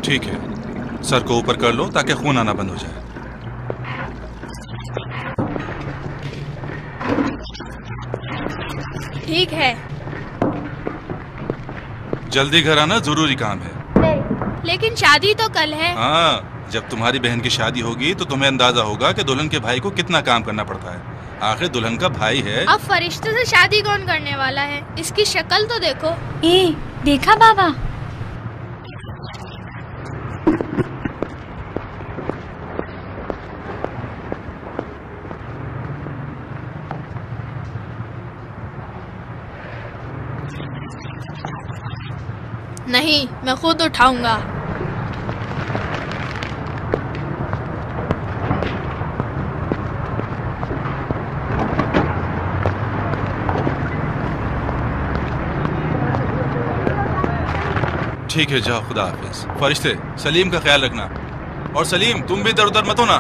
ठीक है, सर को ऊपर कर लो ताकि खून आना बंद हो जाए। ठीक है। जल्दी घर आना, जरूरी काम है। लेकिन शादी तो कल है। हाँ, जब तुम्हारी बहन की शादी होगी तो तुम्हें अंदाजा होगा कि दुल्हन के भाई को कितना काम करना पड़ता है। आखिर दुल्हन का भाई है। अब फरिश्ते से शादी कौन करने वाला है? इसकी शक्ल तो देखो। देखा बाबा? नहीं, मैं खुद उठाऊंगा। ठीक है, जाओ, खुदा हाफिज। फरिश्ते, सलीम का ख्याल रखना। और सलीम, तुम भी इधर उधर मत होना।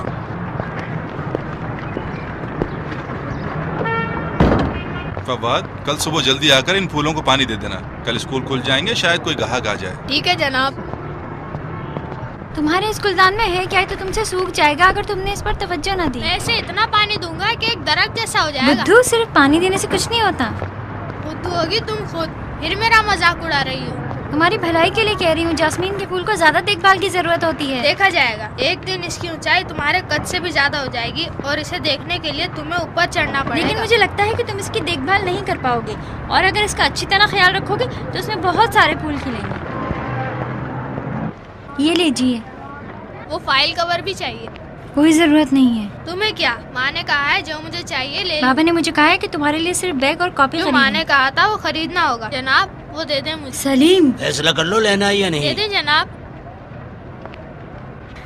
फवाद, कल सुबह जल्दी आकर इन फूलों को पानी दे देना। कल स्कूल खुल जाएंगे, शायद कोई ग्राहक आ जाए। ठीक है जनाब। तुम्हारे इस गुलदान में है क्या? तो तुमसे सूख जाएगा अगर तुमने इस पर तवज्जो न दी। मैं इसे इतना पानी दूंगा कि एक दरख्त जैसा हो जाएगा। बुद्धू, सिर्फ पानी देने से कुछ नहीं होता। बुद्धू होगी तुम खुद, फिर मेरा मजाक उड़ा रही हो। तुम्हारी भलाई के लिए कह रही हूँ। जास्मीन के फूल को ज्यादा देखभाल की जरूरत होती है। देखा जाएगा, एक दिन इसकी ऊंचाई तुम्हारे कद से भी ज्यादा हो जाएगी और इसे देखने के लिए तुम्हें ऊपर चढ़ना पड़ेगा। लेकिन मुझे लगता है कि तुम इसकी देखभाल नहीं कर पाओगे, और अगर इसका अच्छी तरह ख्याल रखोगे तो इसमें बहुत सारे फूल खिलेंगे। ये लीजिए। वो फाइल कवर भी चाहिए। कोई जरूरत नहीं है। तुम्हें क्या? माँ ने कहा है जो मुझे चाहिए ले लो। बाबा ने मुझे कहा है कि तुम्हारे लिए सिर्फ बैग और कॉपी जो माँ ने कहा था वो खरीदना होगा। जनाब, वो दे दे मुझे। सलीम, फैसला कर लो, लेना है या नहीं। दे दे जनाब।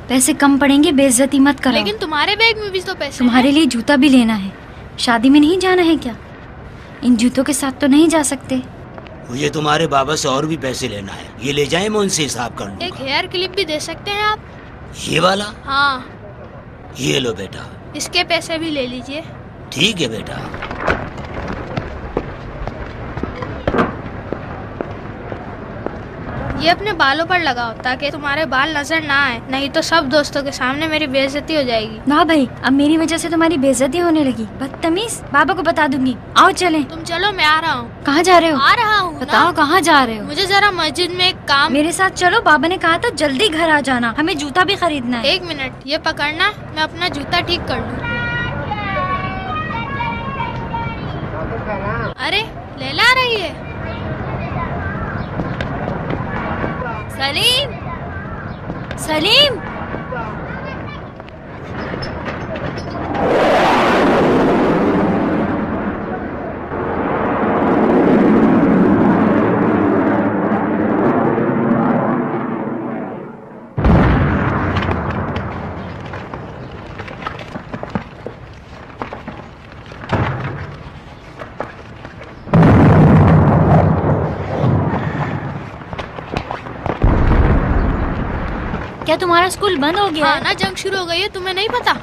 पैसे कम पड़ेंगे, बेइज्जती मत करो। लेकिन तुम्हारे बैग में भी तो पैसे तुम्हारे लिए जूता भी लेना है। शादी में नहीं जाना है क्या? इन जूतों के साथ तो नहीं जा सकते। मुझे तुम्हारे बाबा से और भी पैसे लेना है। ये ले जाए, मैं उनसे हिसाब कर लूंगा। एक हेयर क्लिप भी दे सकते हैं आप? ये वाला? हाँ। ये लो बेटा। इसके पैसे भी ले लीजिए। ठीक है बेटा। ये अपने बालों पर लगाओ ताकि तुम्हारे बाल नजर ना आए, नहीं तो सब दोस्तों के सामने मेरी बेइज्जती हो जाएगी। ना भाई, अब मेरी वजह से तुम्हारी बेइज्जती होने लगी। बदतमीज, बाबा को बता दूंगी। आओ चलें। तुम चलो, मैं आ रहा हूँ। कहाँ जा रहे हो? आ रहा हूँ। बताओ कहाँ जा रहे हो? मुझे जरा मस्जिद में एक काम। मेरे साथ चलो, बाबा ने कहा था जल्दी घर आ जाना, हमें जूता भी खरीदना है। एक मिनट, ये पकड़ना, मैं अपना जूता ठीक कर लूँ। अरे लैला आ रही है। सलीम, सलीम। क्या तुम्हारा स्कूल बंद हो गया? हाँ ना, जंग शुरू हो गई है, तुम्हें नहीं पता?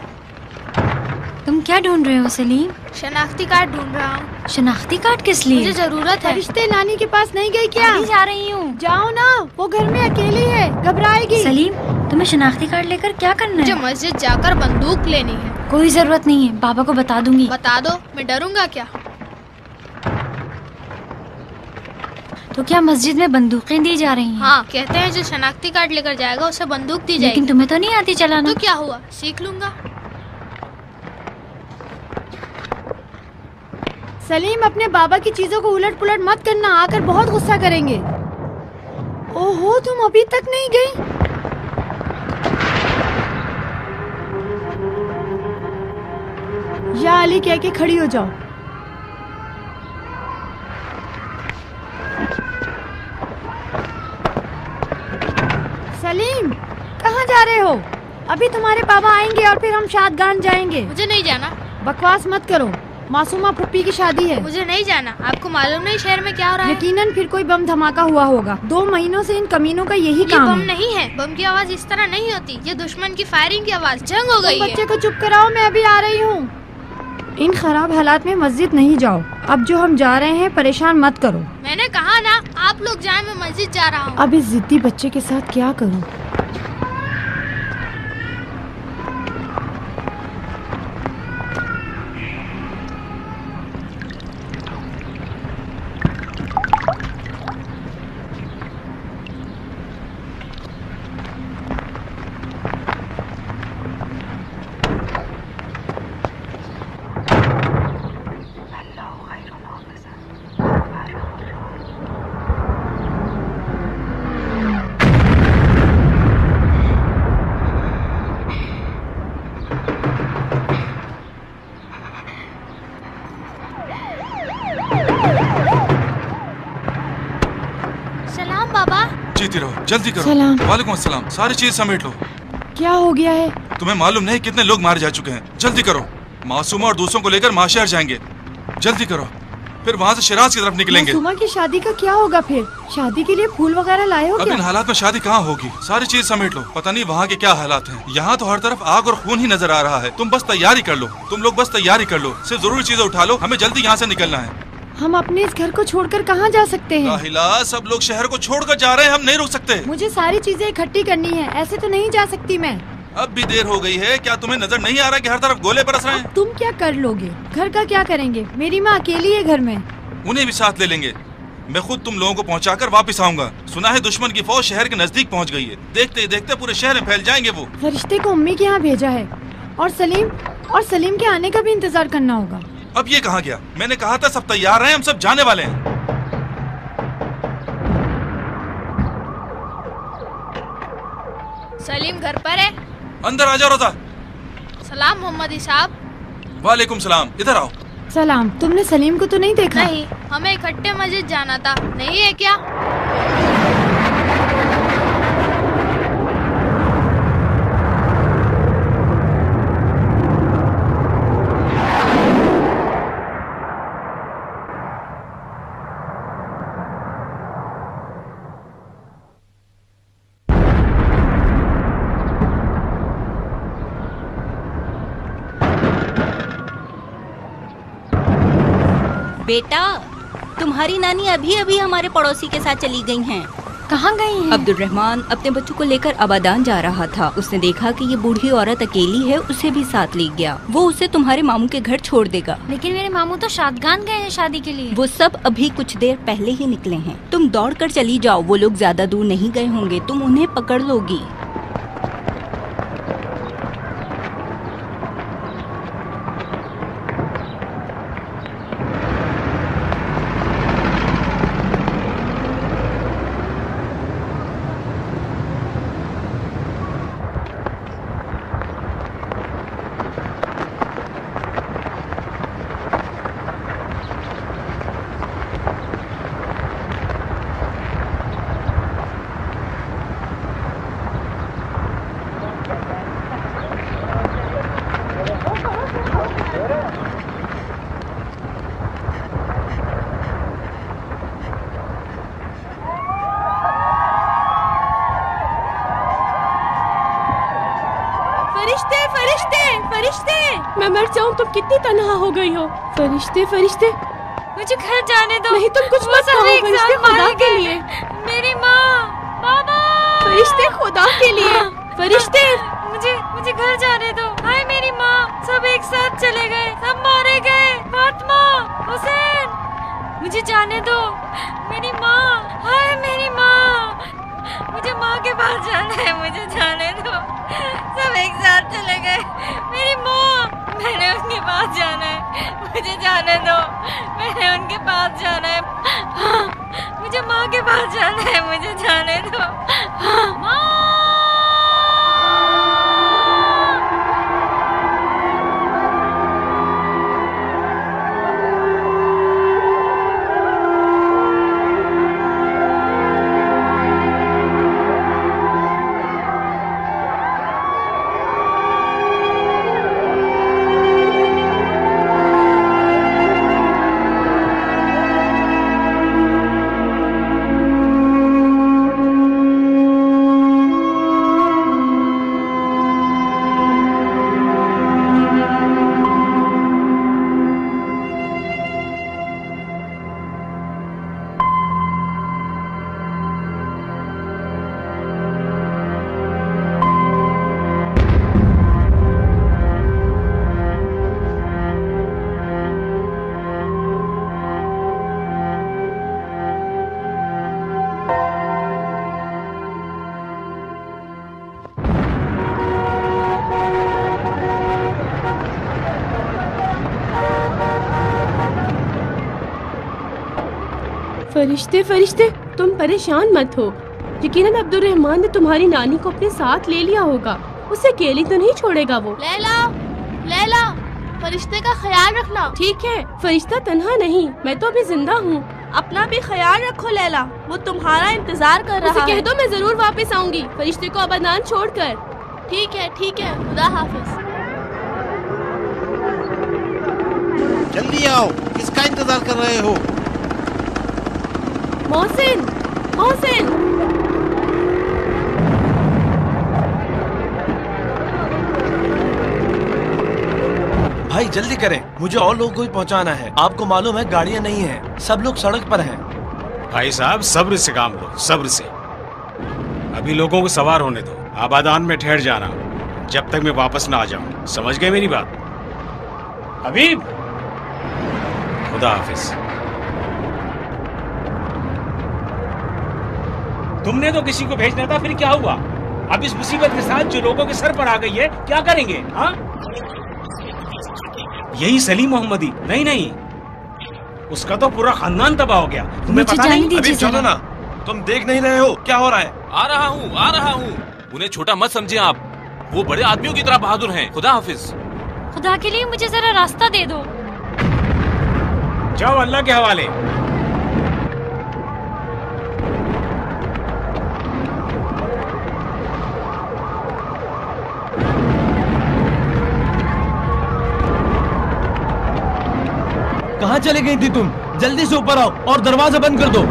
तुम क्या ढूंढ रहे हो सलीम? शनाख्ती कार्ड ढूंढ रहा हूँ। शनाख्ती कार्ड किस लिए? मुझे जरूरत है। फरिश्ते नानी के पास नहीं गई क्या? अभी जा रही हूँ। जाओ ना, वो घर में अकेली है, घबराएगी। सलीम, तुम्हें शनाख्ती कार्ड लेकर क्या करना मुझे है? मस्जिद जाकर बंदूक लेनी है। कोई जरूरत नहीं है, बाबा को बता दूंगी। बता दो, मैं डरूंगा क्या? तो क्या मस्जिद में बंदूकें दी जा रही हैं? हाँ, कहते हैं जो शनाख्ती कार्ड लेकर जाएगा उसे बंदूक दी जाएगी। लेकिन तुम्हें तो नहीं आती चलाना। तो क्या हुआ, सीख लूंगा। सलीम, अपने बाबा की चीजों को उलट पुलट मत करना, आकर बहुत गुस्सा करेंगे। ओहो, तुम अभी तक नहीं गई? या अली कह के खड़ी हो जाओ। सलीम, कहाँ जा रहे हो? अभी तुम्हारे पापा आएंगे और फिर हम शादगान जाएंगे। मुझे नहीं जाना। बकवास मत करो, मासूमा फुप्पी की शादी है। मुझे नहीं जाना। आपको मालूम नहीं शहर में क्या हो रहा है? यकीनन फिर कोई बम धमाका हुआ होगा। 2 महीनों से इन कमीनों का यही ये काम बम है। नहीं है। बम की आवाज इस तरह नहीं होती, ये दुश्मन की फायरिंग की आवाज। जंग हो गई है। बच्चे को चुप कराओ, मैं अभी आ रही हूँ। इन खराब हालात में मस्जिद नहीं जाओ। अब जो हम जा रहे हैं परेशान मत करो। मैंने कहा ना आप लोग जाए, मैं मस्जिद जा रहा हूँ। अब इस जिद्दी बच्चे के साथ क्या करूँ? सलाम बाबा। जीती रहो, जल्दी करो। सलाम। वालेकुम अस्सलाम। सारी चीज समेट लो। क्या हो गया है? तुम्हें मालूम नहीं कितने लोग मारे जा चुके हैं। जल्दी करो। मासूमा और दूसरों को लेकर माशहर जाएंगे। जल्दी करो, फिर वहाँ से शिराज की तरफ निकलेंगे। मासूमा की शादी का क्या होगा फिर? शादी के लिए फूल वगैरह लाए हो अब क्या? इन हालात में शादी कहाँ होगी? सारी चीज समेट लो। पता नहीं वहाँ के क्या हालात हैं। यहाँ तो हर तरफ आग और खून ही नजर आ रहा है। तुम बस तैयारी कर लो। तुम लोग बस तैयारी कर लो। सिर्फ जरूरी चीजें उठा लो। हमें जल्दी यहाँ से निकलना है। हम अपने इस घर को छोड़कर कहाँ जा सकते हैं? राहिला, सब लोग शहर को छोड़कर जा रहे हैं। हम नहीं रुक सकते। मुझे सारी चीजें इकट्ठी करनी है, ऐसे तो नहीं जा सकती मैं। अब भी देर हो गई है। क्या तुम्हें नजर नहीं आ रहा कि हर तरफ गोले बरस रहे हैं? तुम क्या कर लोगे? घर का क्या करेंगे? मेरी माँ अकेली है घर में। उन्हें भी साथ ले लेंगे। मैं खुद तुम लोगों को पहुंचाकर वापस आऊंगा। सुना है दुश्मन की फौज शहर के नजदीक पहुंच गई है। देखते ही देखते पूरे शहर में फैल जाएंगे वो। फरिश्ते को अम्मी के यहाँ भेजा है और सलीम के आने का भी इंतजार करना होगा। अब ये कहाँ गया? मैंने कहा था सब तैयार हैं, हम सब जाने वाले हैं। सलीम घर पर है? अंदर आ जाओ रोजा। सलाम मोहम्मदी साहब। वालेकुम सलाम। इधर आओ। सलाम। तुमने सलीम को तो नहीं देखा? नहीं, हमें इकट्ठे मस्जिद जाना था। नहीं है क्या? बेटा, तुम्हारी नानी अभी अभी हमारे पड़ोसी के साथ चली गई हैं। कहाँ गई हैं? अब्दुल रहमान अपने बच्चों को लेकर आबादान जा रहा था। उसने देखा कि ये बूढ़ी औरत अकेली है, उसे भी साथ ले गया। वो उसे तुम्हारे मामू के घर छोड़ देगा। लेकिन मेरे मामू तो शादगान गए हैं शादी के लिए। वो सब अभी कुछ देर पहले ही निकले हैं। तुम दौड़ कर चली जाओ। वो लोग ज्यादा दूर नहीं गए होंगे, तुम उन्हें पकड़ लोगी। फरिश्ते फरिश्ते फरिश्ते, मैं मर जाऊं तुम कितनी तन्हा हो गई हो। फरिश्ते फरिश्ते, मुझे घर जाने दो। नहीं तुम कुछ वो मत सब कहो एक फरिश्ते, साथ खुदा मारे के गए। लिए। मेरी माँ, बाबा। फरिश्ते खुदा के लिए, फरिश्ते। मुझे घर जाने दो। हाय मेरी माँ, सब एक साथ चले गए, सब मारे गए। फातिमा, हुसैन, मुझे जाने दो। मेरी माँ, हाय मेरी माँ, मुझे माँ के पास जाना है, मुझे जाने दो। सब एक साथ चले गए। मेरी माँ, मैंने उनके पास जाना है, मुझे जाने दो। मैंने उनके पास जाना है। हाँ, मुझे माँ के पास जाना है, मुझे जाने दो। हाँ, माँ। फरिश्ते फरिश्ते, तुम परेशान मत हो। यकीनन अब्दुल रहमान ने तुम्हारी नानी को अपने साथ ले लिया होगा। उसे अकेली तो नहीं छोड़ेगा वो। लैला, लैला, फरिश्ते का ख्याल रखना। ठीक है, फरिश्ता तन्हा नहीं, मैं तो अभी जिंदा हूँ। अपना भी ख्याल रखो लैला, वो तुम्हारा इंतजार कर रहा है। कह दो मैं जरूर वापस आऊंगी, फरिश्ते को अबदान छोड़कर। ठीक है, खुदा हाफिज। जल्दी आओ, किसका इंतजार कर रहे हो? मोहसिन, मोहसिन। भाई जल्दी करें, मुझे और लोगों को भी पहुंचाना है। आपको मालूम है गाड़ियां नहीं हैं, सब लोग सड़क पर हैं। भाई साहब सब्र से काम लो, सब्र से। अभी लोगों को सवार होने दो, आबादान में ठहर जाना जब तक मैं वापस ना आ जाऊं। समझ गए मेरी बात? हबीब, खुदा हाफिज। तुमने तो किसी को भेजना था, फिर क्या हुआ? अब इस मुसीबत के साथ जो लोगों के सर पर आ गई है, क्या करेंगे? हाँ, यही सलीम मोहम्मदी? नहीं नहीं, उसका तो पूरा खानदान तबाह हो गया। तुम्हें पता नहीं? अभी चलो ना, तुम देख नहीं रहे हो क्या हो रहा है? आ रहा हूँ। उन्हें छोटा मत समझे आप, वो बड़े आदमियों की तरह बहादुर हैं। खुदा हाफिज। खुदा के लिए मुझे जरा रास्ता दे दो। जाओ अल्लाह के हवाले। कहाँ चले गई थी तुम? जल्दी से ऊपर आओ और दरवाजा बंद कर दो।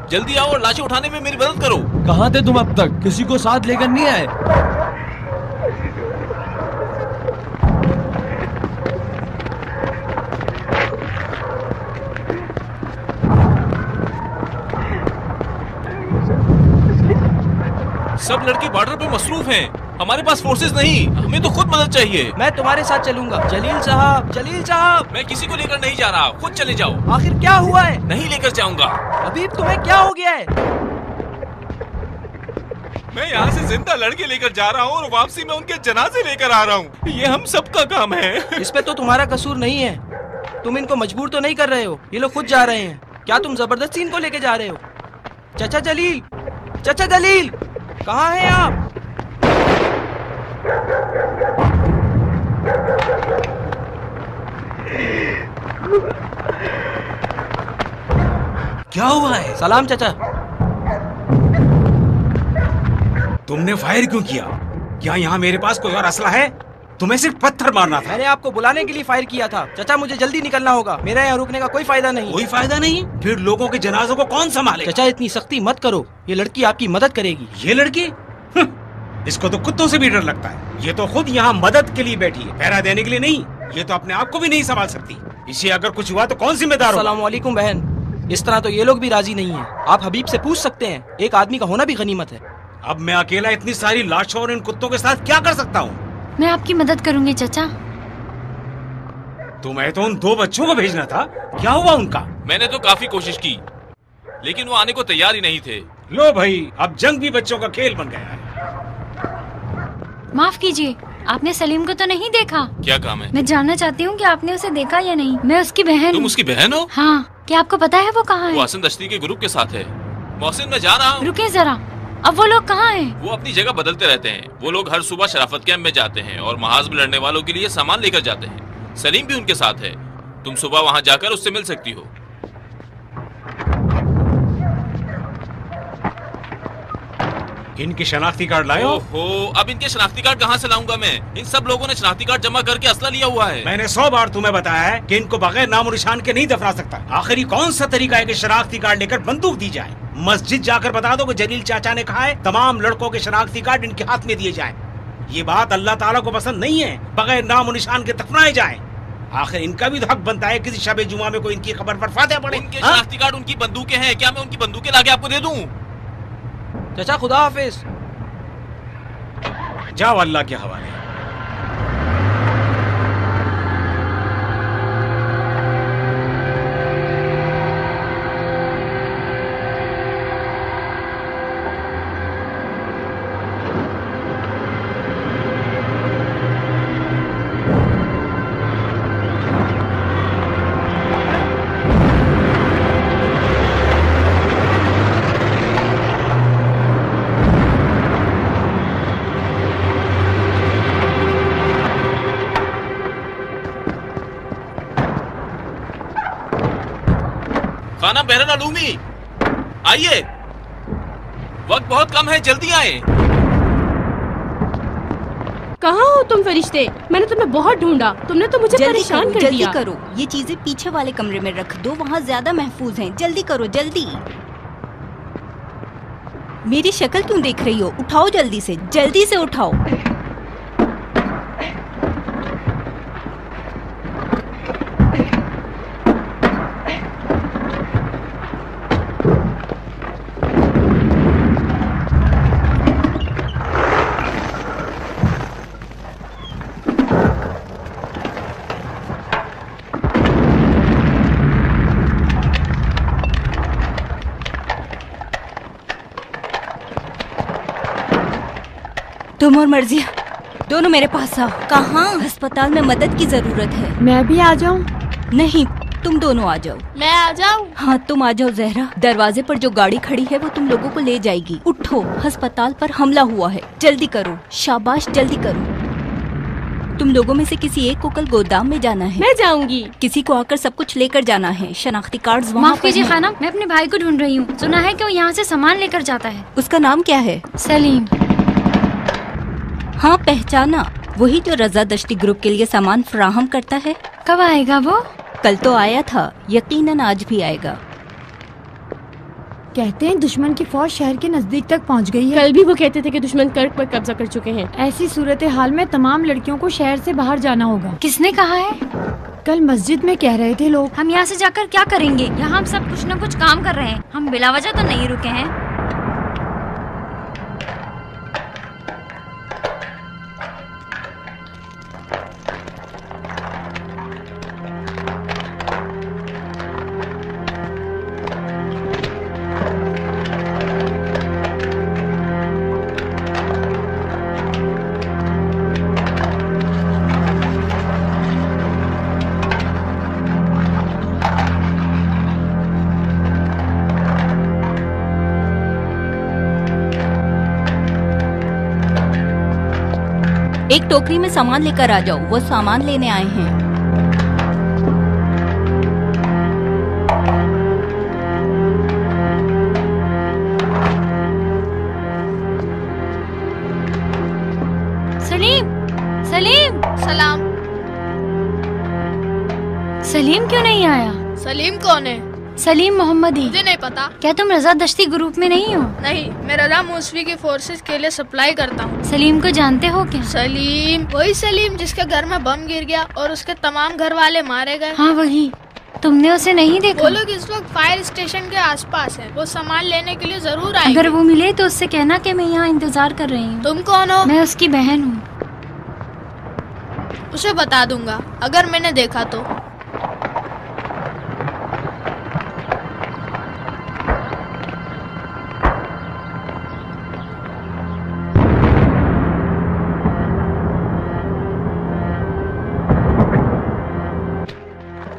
जल्दी आओ और लाशें उठाने में मेरी मदद करो। कहाँ थे तुम अब तक? किसी को साथ लेकर नहीं आए? सब लड़के बॉर्डर पे मसरूफ हैं, हमारे पास फोर्सेस नहीं, हमें तो खुद मदद चाहिए। मैं तुम्हारे साथ चलूंगा। जलील साहब, जलील साहब। मैं किसी को लेकर नहीं जा रहा, खुद चले जाओ। आखिर क्या हुआ है? नहीं लेकर जाऊंगा। अभी तुम्हें क्या हो गया है? मैं यहाँ से जिंदा लड़के लेकर जा रहा हूँ और वापसी में उनके जनाजे लेकर आ रहा हूँ। ये हम सबका काम है। इस पे तो तुम्हारा कसूर नहीं है, तुम इनको मजबूर तो नहीं कर रहे हो, ये लोग खुद जा रहे हैं। क्या तुम जबरदस्ती इनको लेके जा रहे हो? चाचा जलील, चाचा जलील, कहाँ हैं आप? क्या हुआ है? सलाम चाचा। तुमने फायर क्यों किया? क्या यहाँ मेरे पास कोई और असला है? तुम्हें सिर्फ पत्थर मारना था। मैंने आपको बुलाने के लिए फायर किया था। चाचा मुझे जल्दी निकलना होगा, मेरा यहाँ रुकने का कोई फायदा नहीं। कोई फायदा नहीं? फिर लोगों के जनाजों को कौन संभाले? चाचा इतनी सख्ती मत करो, ये लड़की आपकी मदद करेगी। ये लड़की? इसको तो कुत्तों से भी डर लगता है। ये तो खुद यहाँ मदद के लिए बैठी है, पहरा देने के लिए नहीं। ये तो अपने आप को भी नहीं संभाल सकती। इसे अगर कुछ हुआ तो कौन जिम्मेदार होगा? अस्सलाम वालेकुम बहन, इस तरह तो ये लोग भी राजी नहीं है। आप हबीब से पूछ सकते हैं, एक आदमी का होना भी गनीमत है। अब मैं अकेला इतनी सारी लाशों और इन कुत्तों के साथ क्या कर सकता हूँ? मैं आपकी मदद करूंगी चाचा। तुम्हें तो उन 2 बच्चों को भेजना था, क्या हुआ उनका? मैंने तो काफी कोशिश की, लेकिन वो आने को तैयार ही नहीं थे। लो भाई, अब जंग भी बच्चों का खेल बन गया है। माफ कीजिए, आपने सलीम को तो नहीं देखा? क्या काम है? मैं जानना चाहती हूँ कि आपने उसे देखा या नहीं। मैं उसकी बहन। तुम उसकी बहन हो? हाँ, क्या आपको पता है वो कहाँ वो है? हसन दश्ती के ग्रुप के साथ है। मोहसिन, मैं जा रहा हूँ। रुके जरा, अब वो लोग कहाँ हैं? वो अपनी जगह बदलते रहते हैं। वो लोग हर सुबह शराफत कैंप में जाते हैं और महाज में लड़ने वालों के लिए सामान लेकर जाते हैं। सलीम भी उनके साथ है। तुम सुबह वहाँ जाकर उससे मिल सकती हो। इनके शनाख्ती कार्ड लाए हो? ओहो, अब इनके शनाख्ती कार्ड कहाँ से लाऊंगा मैं? इन सब लोगों ने शनाख्ती कार्ड जमा करके असला लिया हुआ है। मैंने 100 बार तुम्हें बताया है कि इनको बगैर नामो निशान के नहीं दफना सकता। आखिरी कौन सा तरीका है कि शनाख्ती कार्ड लेकर बंदूक दी जाए? मस्जिद जाकर बता दो कि जलील चाचा ने कहा है तमाम लड़कों के शनाख्ती कार्ड इनके हाथ में दिए जाएं। ये बात अल्लाह ताला को पसंद नहीं है, बगैर नामो निशान के दफनाए जाएं। आखिर इनका भी तो हक बनता है किसी शबे जुमा में कोई इनकी खबर पर फातिहा पड़े। उनके शनाख्ती कार्ड उनकी बंदूकें हैं, क्या मैं उनकी बंदूकें लाके आपको दे दूं? चाचा खुदा हाफिज। जाओ अल्लाह के हवाले। खाना बहरन अलूमी, आइए, वक्त बहुत कम है, जल्दी आए। कहाँ हो तुम फरिश्ते? मैंने तुम्हें बहुत ढूंढा, तुमने तो मुझे परेशान कर जल्दी दिया। करो, ये चीजें पीछे वाले कमरे में रख दो, वहाँ ज्यादा महफूज हैं। जल्दी करो, जल्दी। मेरी शक्ल क्यों देख रही हो? उठाओ जल्दी से उठाओ। तुम और मर्जिया दोनों मेरे पास आओ। कहाँ? अस्पताल में मदद की जरूरत है। मैं भी आ जाऊँ? नहीं, तुम दोनों आ जाओ। मैं आ जाऊँ? हाँ, तुम आ जाओ जहरा। दरवाजे पर जो गाड़ी खड़ी है वो तुम लोगों को ले जाएगी। उठो, अस्पताल पर हमला हुआ है, जल्दी करो। शाबाश, जल्दी करो। तुम लोगों में से किसी एक को कल गोदाम में जाना है। मैं जाऊंगी। किसी को आकर सब कुछ लेकर जाना है। शनाख्ती कार्ड्स वहाँ माफ कीजिए खानम, मैं अपने भाई को ढूंढ रही हूँ। सुना है कि वो यहाँ से सामान लेकर जाता है। उसका नाम क्या है? सलीम। हाँ, पहचाना। वही जो रजा दश्ती ग्रुप के लिए सामान फराहम करता है। कब आएगा वो? कल तो आया था, यकीनन आज भी आएगा। कहते हैं दुश्मन की फौज शहर के नजदीक तक पहुंच गई है। कल भी वो कहते थे कि दुश्मन कर्क पर कब्जा कर चुके हैं। ऐसी सूरत हाल में तमाम लड़कियों को शहर से बाहर जाना होगा। किसने कहा है? कल मस्जिद में कह रहे थे लोग। हम यहाँ से जाकर क्या करेंगे? यहाँ हम सब कुछ न कुछ काम कर रहे हैं, हम बिला वजह तो नहीं रुके हैं। एक टोकरी में सामान लेकर आ जाओ, वो सामान लेने आए हैं। सलीम, सलीम, सलाम। सलीम क्यों नहीं आया? सलीम कौन है? सलीम मोहम्मदी। मुझे नहीं पता। क्या तुम रजा दश्ती ग्रुप में नहीं हो? नहीं, मैं रजा मूसवी की फोर्सेस के लिए सप्लाई करता हूँ। सलीम को जानते हो क्या? सलीम, वही सलीम जिसके घर में बम गिर गया और उसके तमाम घर वाले मारे गए। हाँ वही। तुमने उसे नहीं देखा? वो लोग इस वक्त फायर स्टेशन के आसपास हैं। वो सामान लेने के लिए जरूर आएंगे। अगर वो मिले तो उससे कहना कि मैं यहाँ इंतजार कर रही हूँ। तुम कौन हो? मैं उसकी बहन हूँ। उसे बता दूंगा अगर मैंने देखा तो।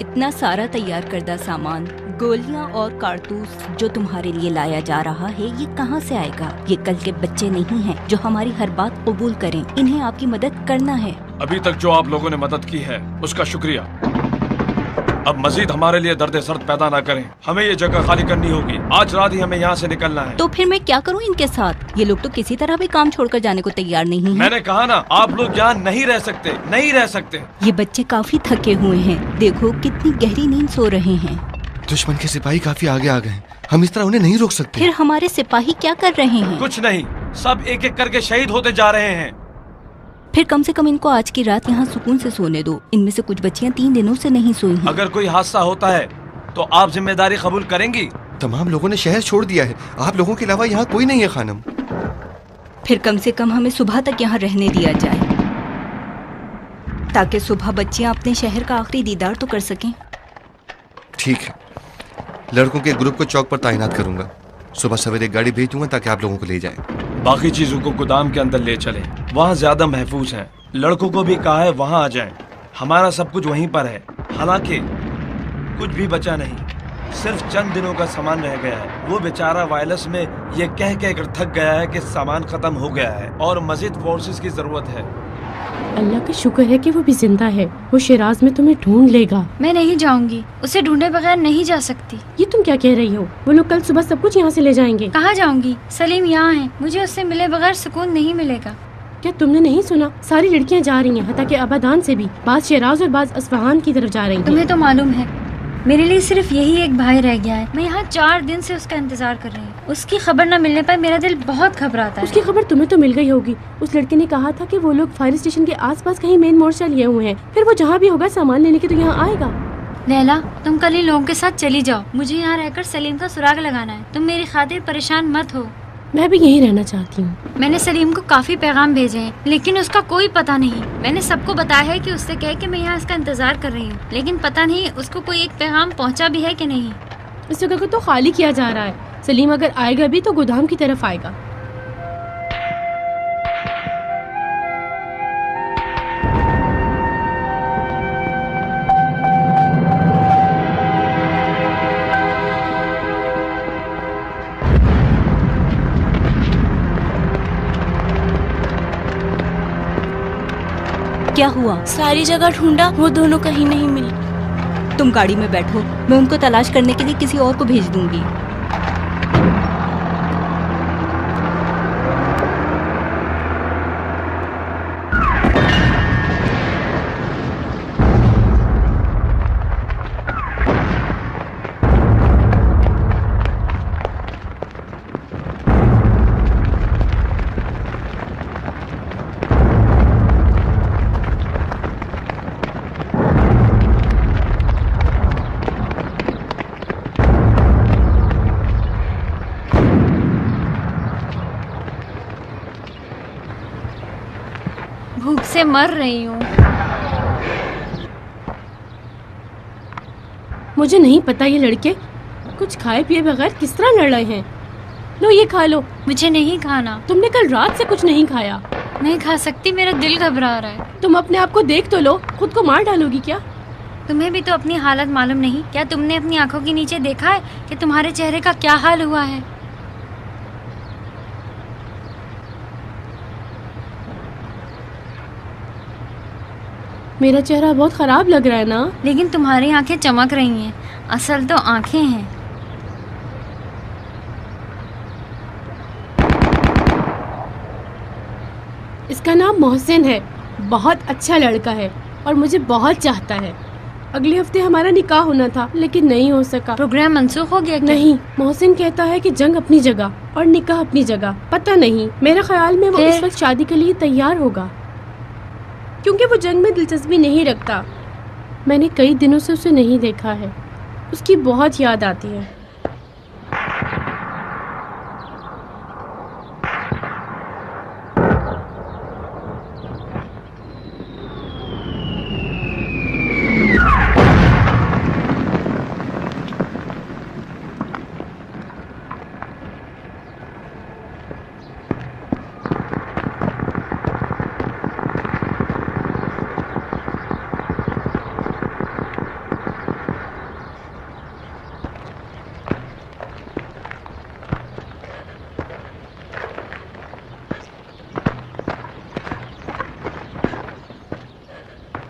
इतना सारा तैयार करदा सामान, गोलियां और कारतूस जो तुम्हारे लिए लाया जा रहा है, ये कहाँ से आएगा? ये कल के बच्चे नहीं हैं जो हमारी हर बात कबूल करें। इन्हें आपकी मदद करना है। अभी तक जो आप लोगों ने मदद की है उसका शुक्रिया। अब मजीद हमारे लिए दर्द सर्द पैदा ना करें। हमें ये जगह खाली करनी होगी। आज रात ही हमें यहाँ से निकलना है। तो फिर मैं क्या करूँ इनके साथ? ये लोग तो किसी तरह भी काम छोड़कर जाने को तैयार नहीं हैं। मैंने कहा ना, आप लोग यहाँ नहीं रह सकते, नहीं रह सकते। ये बच्चे काफी थके हुए हैं, देखो कितनी गहरी नींद सो रहे हैं। दुश्मन के सिपाही काफी आगे आ गए हैं, हम इस तरह उन्हें नहीं रोक सकते। फिर हमारे सिपाही क्या कर रहे हैं? कुछ नहीं, सब एक एक करके शहीद होते जा रहे हैं। फिर कम से कम इनको आज की रात यहाँ सुकून से सोने दो। इनमें से कुछ बच्चियाँ 3 दिनों से नहीं सोई हैं। अगर कोई हादसा होता है तो आप जिम्मेदारी कबूल करेंगी? तमाम लोगों ने शहर छोड़ दिया है, आप लोगों के अलावा यहाँ कोई नहीं है खानम। फिर कम से कम हमें सुबह तक यहाँ रहने दिया जाए, ताकि सुबह बच्चियाँ अपने शहर का आखिरी दीदार तो कर सकें। ठीक है, लड़कों के ग्रुप को चौक पर तैनात करूंगा। सुबह सवेरे एक गाड़ी भेज दूंगा ताकि आप लोगों को ले जाए। बाकी चीजों को गोदाम के अंदर ले चले, वहाँ ज्यादा महफूज है। लड़कों को भी कहा है वहाँ आ जाएं। हमारा सब कुछ वहीं पर है। हालांकि कुछ भी बचा नहीं, सिर्फ चंद दिनों का सामान रह गया है। वो बेचारा वायरस में ये कह कर थक गया है कि सामान खत्म हो गया है और मजीद फोर्सेस की जरूरत है। अल्लाह का शुक्र है कि वो भी जिंदा है। वो शिराज में तुम्हें ढूंढ लेगा। मैं नहीं जाऊंगी, उसे ढूंढे बगैर नहीं जा सकती। ये तुम क्या कह रही हो? वो लोग कल सुबह सब कुछ यहाँ से ले जाएंगे। कहाँ जाऊंगी? सलीम यहाँ है, मुझे उससे मिले बगैर सुकून नहीं मिलेगा। क्या तुमने नहीं सुना? सारी लड़कियाँ जा रही हैं, हत्ता कि अबादान से भी। बाज शिराज और बाज अस्फहान की तरफ जा रही हैं। तुम्हें तो मालूम है मेरे लिए सिर्फ यही एक भाई रह गया है। मैं यहाँ 4 दिन से उसका इंतजार कर रही हूँ। उसकी खबर न मिलने पर मेरा दिल बहुत घबराता है। उसकी खबर तुम्हें तो मिल गई होगी। उस लड़के ने कहा था कि वो लोग फायर स्टेशन के आसपास कहीं मेन मोर्चा लिए हुए हैं। फिर वो जहाँ भी होगा सामान लेने के तो यहाँ आएगा। लैला, तुम कल इन लोगों के साथ चली जाओ। मुझे यहाँ रहकर सलीम का सुराग लगाना है। तुम मेरी खातिर परेशान मत हो। मैं भी यहीं रहना चाहती हूँ। मैंने सलीम को काफी पैगाम भेजे हैं, लेकिन उसका कोई पता नहीं। मैंने सबको बताया है कि उससे कहे कि मैं यहाँ इसका इंतजार कर रही हूँ, लेकिन पता नहीं उसको कोई एक पैगाम पहुँचा भी है कि नहीं। इस जगह को तो खाली किया जा रहा है। सलीम अगर आएगा भी तो गोदाम की तरफ आएगा। क्या हुआ? सारी जगह ढूंढा, वो दोनों कहीं नहीं मिले। तुम गाड़ी में बैठो, मैं उनको तलाश करने के लिए किसी और को भेज दूंगी। भूख से मर रही हूँ। मुझे नहीं पता ये लड़के कुछ खाए पिए बगैर किस तरह लड़ रहे हैं। लो ये खा लो। मुझे नहीं खाना। तुमने कल रात से कुछ नहीं खाया। नहीं खा सकती, मेरा दिल घबरा रहा है। तुम अपने आप को देख तो लो, खुद को मार डालोगी क्या? तुम्हें भी तो अपनी हालत मालूम नहीं। क्या तुमने अपनी आंखों के नीचे देखा है कि तुम्हारे चेहरे का क्या हाल हुआ है? मेरा चेहरा बहुत खराब लग रहा है ना? लेकिन तुम्हारी आंखें चमक रही हैं। असल तो आंखें हैं। इसका नाम मोहसिन है। बहुत अच्छा लड़का है और मुझे बहुत चाहता है। अगले हफ्ते हमारा निकाह होना था लेकिन नहीं हो सका। प्रोग्राम मंसूख हो गया क्या? नहीं, मोहसिन कहता है कि जंग अपनी जगह और निकाह अपनी जगह। पता नहीं, मेरे ख्याल में वो इस वक्त शादी के लिए तैयार होगा, क्योंकि वो जंग में दिलचस्पी नहीं रखता। मैंने कई दिनों से उसे नहीं देखा है। उसकी बहुत याद आती है।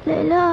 लैला,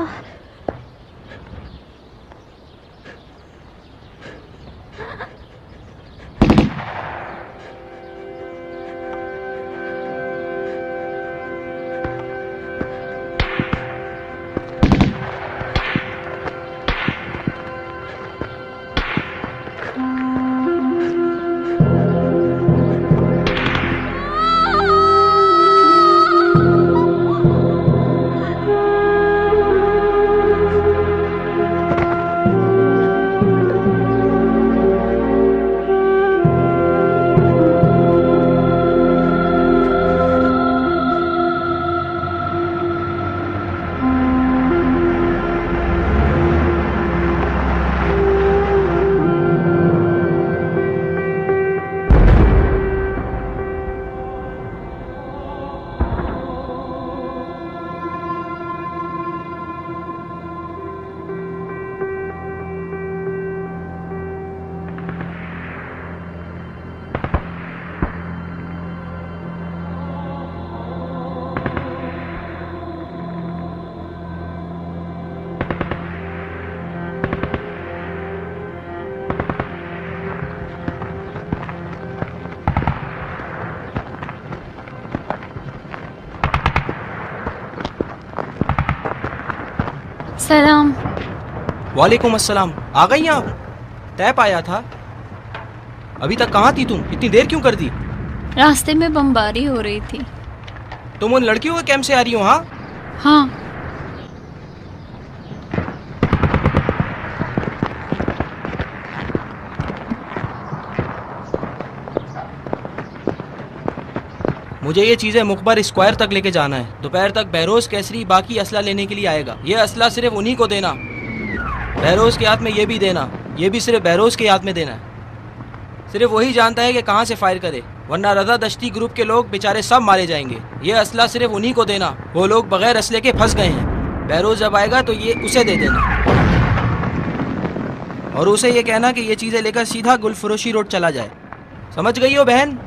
वालेकुम अस्सलाम। आ गई आप? टैप आया था। अभी तक कहाँ थी तुम? इतनी देर क्यों कर दी? रास्ते में बमबारी हो रही थी। तुम उन लड़कियों के कैंप से आ रही हो? हाँ हाँ। मुझे ये चीजें मुखबर स्क्वायर तक लेके जाना है। दोपहर तक बहरोज केसरी बाकी असला लेने के लिए आएगा। ये असला सिर्फ उन्हीं को देना। बहरोज के हाथ में ये भी देना। ये भी सिर्फ बहरोज के हाथ में देना है। सिर्फ वही जानता है कि कहाँ से फायर करे, वरना रजा दश्ती ग्रुप के लोग बेचारे सब मारे जाएंगे। ये असला सिर्फ उन्हीं को देना। वो लोग बगैर असले के फंस गए हैं। बहरोज जब आएगा तो ये उसे दे देना और उसे ये कहना कि ये चीजें लेकर सीधा गुलफरोशी रोड चला जाए। समझ गई हो बहन?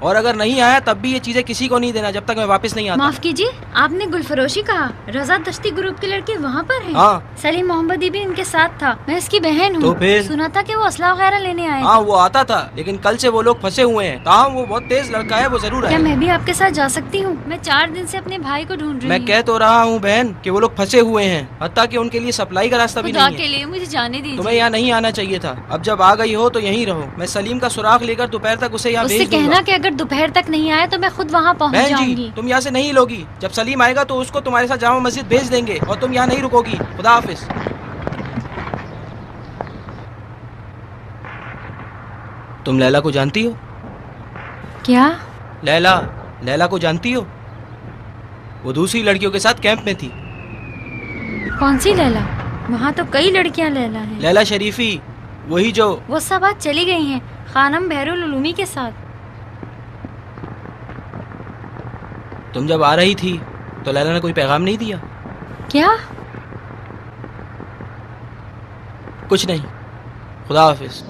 और अगर नहीं आया तब भी ये चीजें किसी को नहीं देना जब तक मैं वापस नहीं आता। माफ कीजिए, आपने गुलफरोशी कहा? रजा दश्ती ग्रुप के लड़के वहाँ पर हैं? हाँ। सलीम मोहम्मदी भी इनके साथ था। मैं इसकी बहन हूँ। तो फिर? सुना था कि वो असला वगैरह लेने आए। हाँ वो आता था, लेकिन कल से वो लोग फंसे हुए हैं। ताहम वो बहुत तेज लड़का है, वो जरूर क्या आएगा। मैं भी आपके साथ जा सकती हूँ? मैं 4 दिन से अपने भाई को ढूंढ रही हूँ। मैं कह तो रहा हूँ बहन कि वो लोग फंसे हुए हैं, हत्ता कि उनके लिए सप्लाई का रास्ता भी खुदा नहीं के है। लिए मुझे जाने दीजिए। तुम्हें यहाँ नहीं आना चाहिए था। अब जब आ गई हो तो यहीं रहो। मैं सलीम का सुराग लेकर दोपहर तक उसे यहाँ उससे भेज दूंगा। कहना कि अगर दोपहर तक नहीं आया तो मैं खुद वहाँ पहुँच बहन जाऊंगी। जी, तुम यहाँ से नहीं लोगी। जब सलीम आएगा तो उसको तुम्हारे साथ जामा मस्जिद भेज देंगे और तुम यहाँ नहीं रुकोगी। खुदा हाफिज। तुम लैला को जानती हो? क्या? लैला को जानती हो? वो दूसरी लड़कियों के साथ कैंप में थी। कौन सी लैला? वहाँ तो कई लड़कियाँ लैला हैं। लैला शरीफी, वही जो। वो सब आज चली गई हैं खानम बहरुल उलूमी के साथ। तुम जब आ रही थी तो लैला ने कोई पैगाम नहीं दिया? क्या? कुछ नहीं। खुदा हाफिज।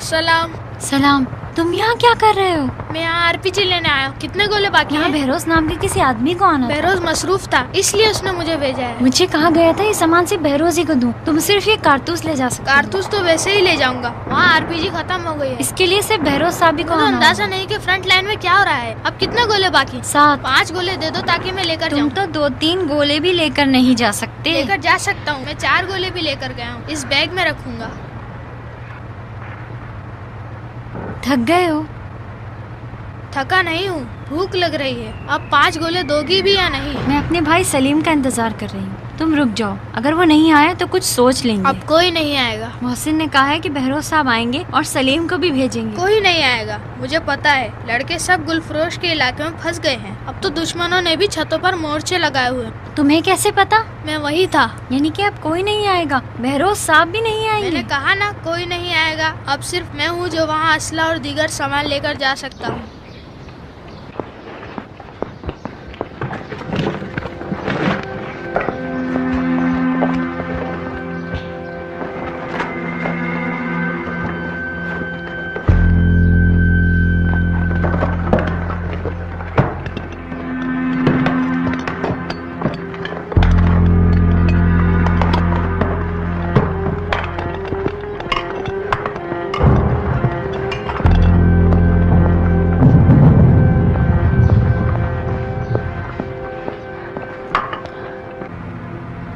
सलाम। सलाम। तुम यहाँ क्या कर रहे हो? मैं यहाँ आरपीजी लेने आया हूँ। कितने गोले बाकी यहाँ हैं? बहरोज नाम के किसी आदमी को आना था। बहरोज मसरूफ था, इसलिए उसने मुझे भेजा है। मुझे कहा गया था ये सामान सिर्फ बहरोज ही को दूं। तुम सिर्फ ये कारतूस ले जा सकते हो। कारतूस तो वैसे ही ले जाऊंगा, वहाँ आरपीजी खत्म हो गई है। इसके लिए सिर्फ बहरोज साहब ही को आना अंदाजा नहीं कि फ्रंट लाइन में क्या हो रहा है। अब कितने गोले बाकी? 7। 5 गोले दे दो ताकि मैं लेकर जाऊँ। तुम तो 2-3 गोले भी लेकर नहीं जा सकते। लेकर जा सकता हूँ, मैं 4 गोले भी लेकर गया हूँ, इस बैग में रखूंगा। थक गए हो? थका नहीं हूँ, भूख लग रही है। अब 5 गोले दोगी भी या नहीं? मैं अपने भाई सलीम का इंतजार कर रही हूँ, तुम रुक जाओ। अगर वो नहीं आए तो कुछ सोच लेंगे। अब कोई नहीं आएगा। मोहसिन ने कहा है कि बहरोज साहब आएंगे और सलीम को भी भेजेंगे। कोई नहीं आएगा, मुझे पता है। लड़के सब गुलफरोश के इलाके में फंस गए हैं। अब तो दुश्मनों ने भी छतों पर मोर्चे लगाए हुए हैं। तुम्हें कैसे पता? मैं वही था। यानी कि अब कोई नहीं आएगा, बहरोज साहब भी नहीं आएंगे। मैंने कहा ना कोई नहीं आएगा। अब सिर्फ मैं हूँ जो वहाँ असला और दीगर सामान लेकर जा सकता हूँ।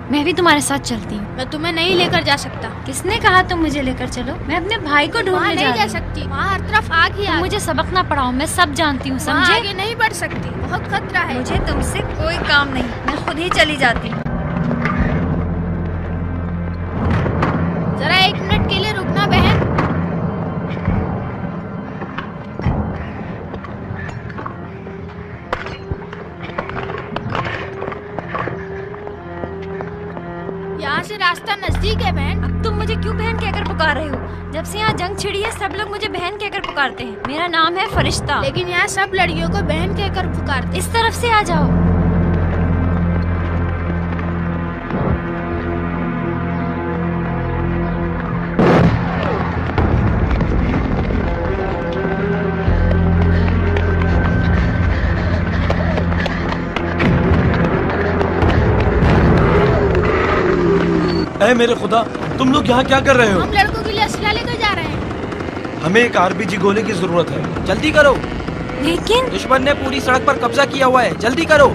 मैं भी तुम्हारे साथ चलती हूँ। मैं तुम्हें नहीं लेकर जा सकता। किसने कहा तुम मुझे लेकर चलो? मैं अपने भाई को ढूंढने नहीं जा सकती, वहाँ हर तरफ आग ही आग। मुझे सबक ना पढ़ाओ, मैं सब जानती हूँ, समझे? आगे नहीं बढ़ सकती, बहुत खतरा है। मुझे तुमसे कोई काम नहीं, मैं खुद ही चली जाती हूँ। जरा 1 मिनट के लिए रुकना बहन। यहाँ से रास्ता नजदीक है बहन। अब तुम मुझे क्यों बहन कहकर पुकार रहे हो? जब से यहाँ जंग छिड़ी है सब लोग मुझे बहन कहकर पुकारते हैं। मेरा नाम है फरिश्ता। लेकिन यहाँ सब लड़कियों को बहन कहकर पुकारते। इस तरफ से आ जाओ। ऐ मेरे खुदा, तुम लोग यहाँ क्या कर रहे हो? हम लड़कों के लिए असला लेकर जा रहे हैं। हमें एक आरपीजी गोले की जरूरत है। जल्दी करो। लेकिन दुश्मन ने पूरी सड़क पर कब्जा किया हुआ है, जल्दी करो।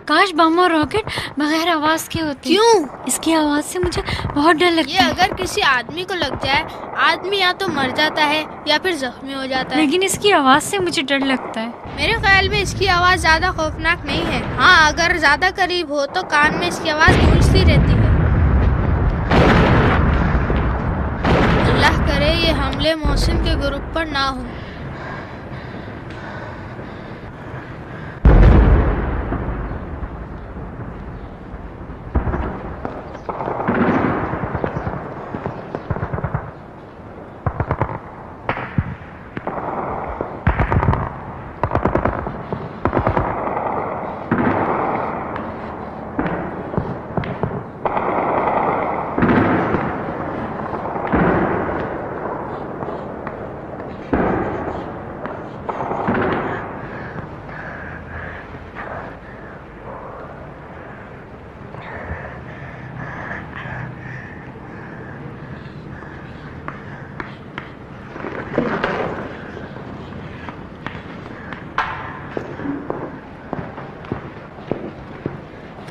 काश बम और रॉकेट बगैर आवाज के होते। क्यों? इसकी आवाज से मुझे बहुत डर लगता है। ये अगर किसी आदमी को लग जाए, आदमी या तो मर जाता है या फिर जख्मी हो जाता है। लेकिन इसकी आवाज से मुझे डर लगता है। मेरे ख्याल में इसकी आवाज ज्यादा खौफनाक नहीं है। हाँ, अगर ज्यादा करीब हो तो कान में इसकी आवाज गूंजती रहती है। अल्लाह करे ये हमले मोहसिन के ग्रुप पर ना हो।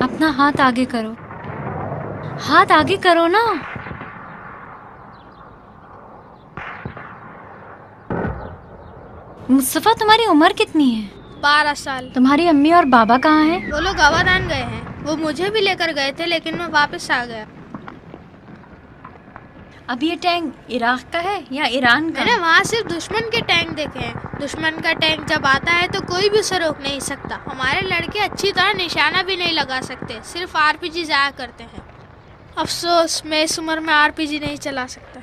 अपना हाथ आगे करो, हाथ आगे करो ना। मुस्तफा, तुम्हारी उम्र कितनी है? 12 साल। तुम्हारी अम्मी और बाबा कहाँ हैं? वो लोग अवादान गए हैं। वो मुझे भी लेकर गए थे लेकिन मैं वापस आ गया। अब ये टैंक इराक का है या ईरान का? मैंने वहाँ सिर्फ दुश्मन के टैंक देखे हैं। दुश्मन का टैंक जब आता है तो कोई भी उसे रोक नहीं सकता। हमारे लड़के अच्छी तरह निशाना भी नहीं लगा सकते, सिर्फ आरपीजी जाया करते हैं। अफसोस मैं इस उम्र में आरपीजी नहीं चला सकता।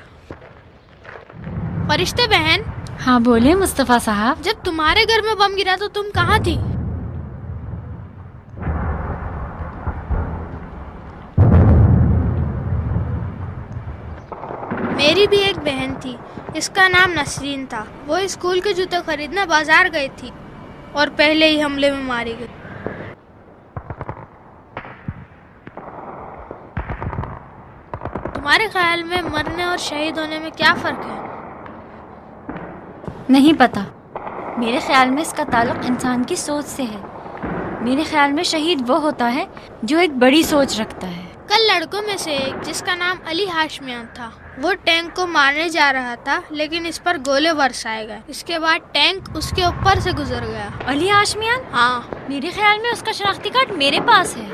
फरिश्ते बहन। हाँ बोले मुस्तफा साहब। जब तुम्हारे घर में बम गिरा तो तुम कहाँ थी? मेरी भी एक बहन थी, इसका नाम नसरीन था। वो स्कूल के जूते खरीदने बाजार गई थी और पहले ही हमले में मारी गई। तुम्हारे ख्याल में मरने और शहीद होने में क्या फर्क है? नहीं पता। मेरे ख्याल में इसका ताल्लुक इंसान की सोच से है। मेरे ख्याल में शहीद वो होता है जो एक बड़ी सोच रखता है। कल लड़कों में से एक, जिसका नाम अली हाशमियान था, वो टैंक को मारने जा रहा था लेकिन इस पर गोले बरसाए गए। इसके बाद टैंक उसके ऊपर से गुजर गया। अली हाशमियान? हाँ। मेरे ख्याल में उसका शनाख्ती कार्ड मेरे पास है।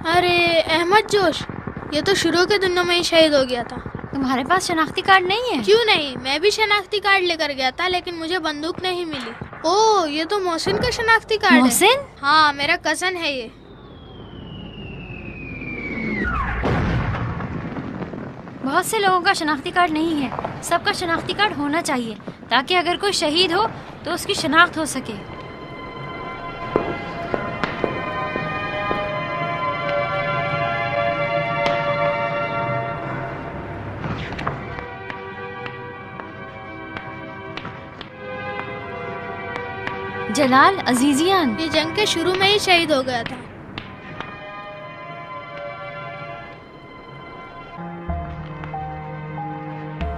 अरे अहमद जोश, ये तो शुरू के दिनों में ही शहीद हो गया था। तुम्हारे पास शनाख्ती कार्ड नहीं है? क्यों नहीं, मैं भी शनाख्ती कार्ड लेकर गया था लेकिन मुझे बंदूक नहीं मिली। ओह, ये तो मोहसिन का शनाख्ती कार्ड है। मोहसिन? हाँ, मेरा कजन है ये। बहुत से लोगों का शनाख्ती कार्ड नहीं है। सबका शनाख्ती कार्ड होना चाहिए ताकि अगर कोई शहीद हो तो उसकी शनाख्त हो सके। जलाल अजीजियान ये जंग के शुरू में ही शहीद हो गया था।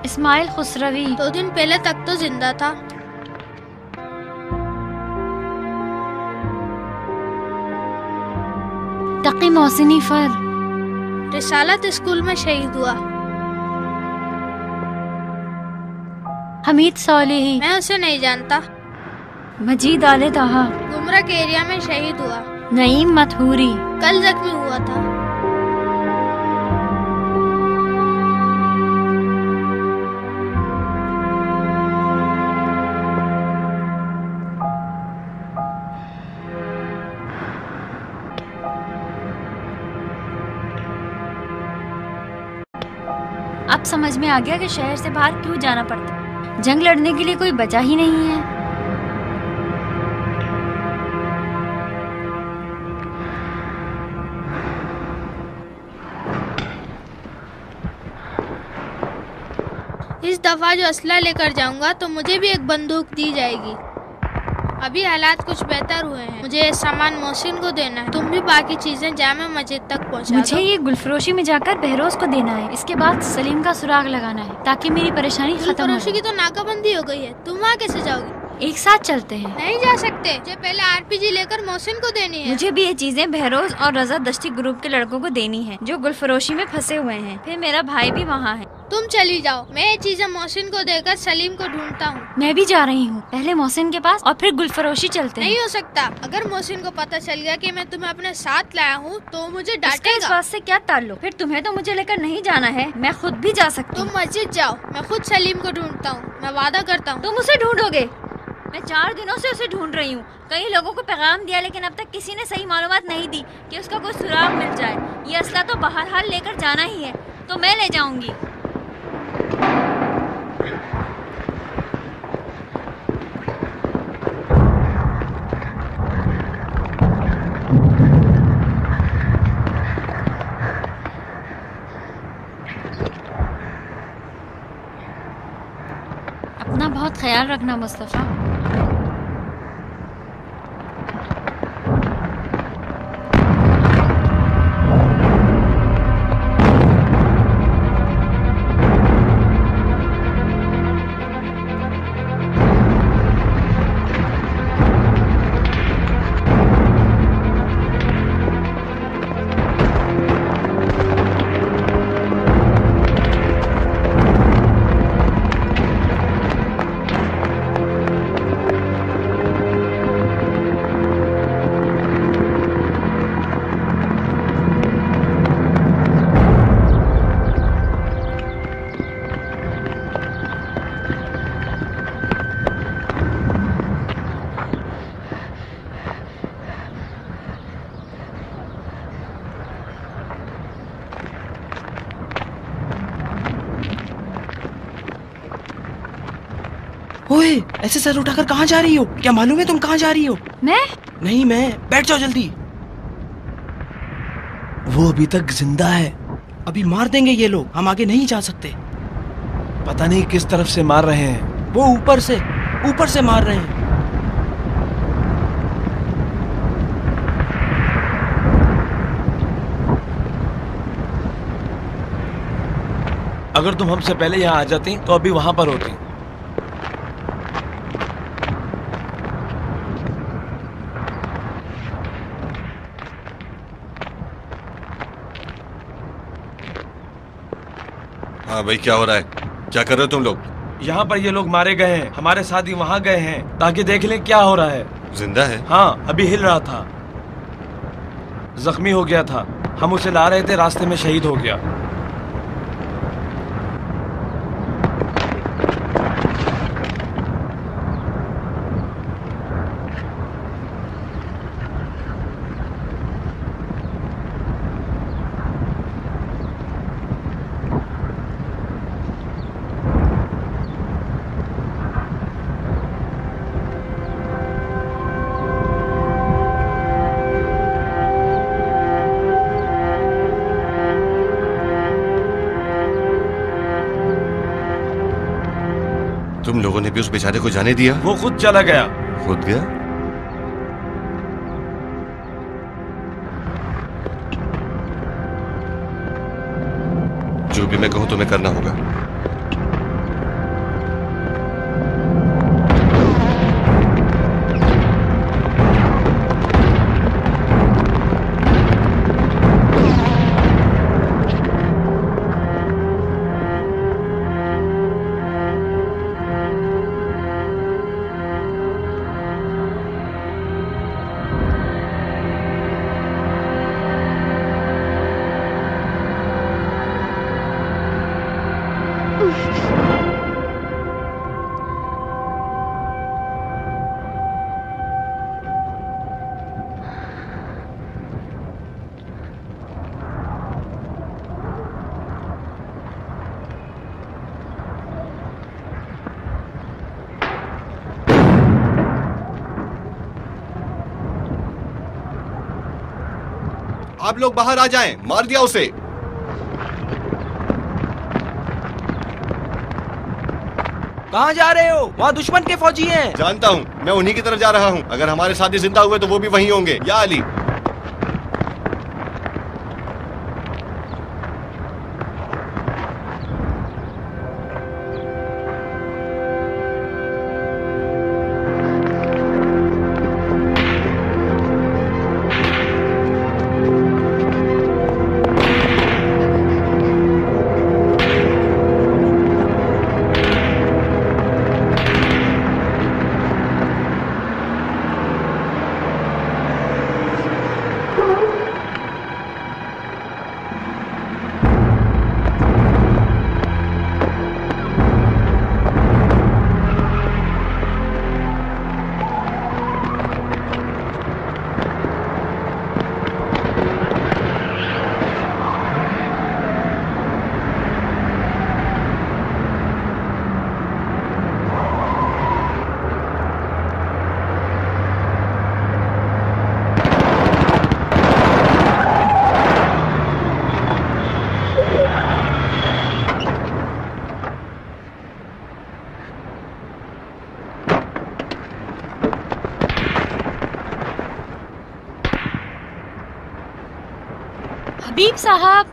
इस्माइल खुसरवी 2 दिन पहले तक तो जिंदा था। तकी मोहसिनी फर रिसालत स्कूल में शहीद हुआ। हमीद सोलेही, मैं उसे नहीं जानता। मजीद आले ताहा गुमरा के एरिया में शहीद हुआ। नईम मथूरी कल जख्मी हुआ था। अब समझ में आ गया कि शहर से बाहर क्यों जाना पड़ता। जंग लड़ने के लिए कोई बचा ही नहीं है। इस दफा जो असला लेकर जाऊंगा तो मुझे भी एक बंदूक दी जाएगी। अभी हालात कुछ बेहतर हुए हैं। मुझे ये सामान मोहसिन को देना है। तुम भी बाकी चीजें जामे मस्जिद तक पहुंचा दो। मुझे ये गुलफरोशी में जाकर बहरोज को देना है। इसके बाद सलीम का सुराग लगाना है ताकि मेरी परेशानी खत्म हो गुलफरोशी जाए। की तो नाकाबंदी हो गई है, तुम वहाँ कैसे जाओगी? एक साथ चलते हैं। नहीं जा सकते, मुझे पहले आरपीजी लेकर मोहसिन को देनी है। मुझे भी ये चीजें बहरोज और रजा दश्ती ग्रुप के लड़कों को देनी है जो गुलफरोशी में फंसे हुए हैं। फिर मेरा भाई भी वहाँ है। तुम चली जाओ, मैं ये चीजें मोहसिन को देकर सलीम को ढूंढता हूँ। मैं भी जा रही हूँ, पहले मोहसिन के पास और फिर गुलफरोशी चलते हैं। नहीं हो सकता, अगर मोहसिन को पता चल गया कि मैं तुम्हें अपने साथ लाया हूँ तो मुझे डांटेगा। इस बात से क्या ताल्लुक? फिर तुम्हें तो मुझे लेकर नहीं जाना है, मैं खुद भी जा सकती हूँ। तुम मस्जिद जाओ, मैं खुद सलीम को ढूंढता हूँ, मैं वादा करता हूँ। तुम उसे ढूंढोगे? मैं 4 दिनों से उसे ढूंढ रही हूँ। कई लोगों को पैगाम दिया लेकिन अब तक किसी ने सही मालूमात नहीं दी कि उसका कोई सुराग मिल जाए। ये असला तो बहरहाल लेकर जाना ही है, तो मैं ले जाऊंगी। अपना बहुत ख्याल रखना मुस्तफा। ओए, ऐसे सर उठाकर कहाँ जा रही हो? क्या मालूम है तुम कहाँ जा रही हो? मैं? नहीं मैं। बैठ जाओ जल्दी। वो अभी तक जिंदा है। अभी मार देंगे ये लोग, हम आगे नहीं जा सकते। पता नहीं किस तरफ से मार रहे हैं। वो ऊपर से मार रहे हैं। अगर तुम हमसे पहले यहाँ आ जाती तो अभी वहां पर होती। हाँ भाई, क्या हो रहा है? क्या कर रहे हो तुम लोग? यहाँ पर ये लोग मारे गए हैं, हमारे साथ ही वहाँ गए हैं ताकि देख लें क्या हो रहा है। जिंदा है? हाँ, अभी हिल रहा था। जख्मी हो गया था, हम उसे ला रहे थे, रास्ते में शहीद हो गया। तुम लोगों ने भी उस बेचारे को जाने दिया? वो खुद चला गया। खुद गया? जो भी मैं कहूं तुम्हें करना होगा। आप लोग बाहर आ जाएं, मार दिया उसे। कहाँ जा रहे हो? वहाँ दुश्मन के फौजी हैं। जानता हूँ, मैं उन्हीं की तरफ जा रहा हूँ। अगर हमारे साथी जिंदा हुए तो वो भी वहीं होंगे। या अली? हबीब साहब,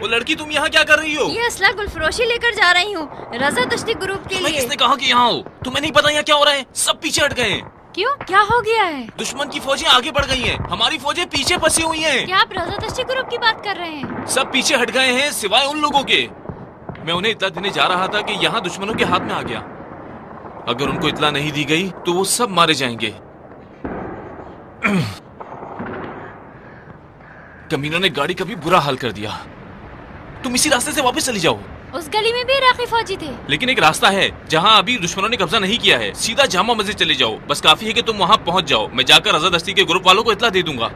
वो लड़की तुम यहाँ क्या कर रही हो? ये असला गुलफरोशी लेकर जा रही हूँ रजा दश्ती ग्रुप के लिए। किसने कहा कि यहाँ हो? तुम्हें नहीं पता यहाँ क्या हो रहा है? सब पीछे हट गए हैं। क्यों, क्या हो गया है? दुश्मन की फौजें आगे बढ़ गई हैं, हमारी फौजें पीछे फंसी हुई हैं। क्या आप रजा दश्ती ग्रुप की बात कर रहे हैं? सब पीछे हट गए हैं सिवाय उन लोगों के। मैं उन्हें इत्तला देने जा रहा था कि यहाँ दुश्मनों के हाथ में आ गया। अगर उनको इत्तला नहीं दी गई तो वो सब मारे जाएंगे। कमीनों ने गाड़ी का भी बुरा हाल कर दिया। तुम इसी रास्ते से वापस चली जाओ। उस गली में भी इराकी फौजी थे। लेकिन एक रास्ता है जहाँ अभी दुश्मनों ने कब्जा नहीं किया है। सीधा जामा मस्जिद चले जाओ। बस काफी है कि तुम वहाँ पहुँच जाओ। मैं जाकर रजा दस्ती के ग्रुप वालों को इत्तला दे दूंगा।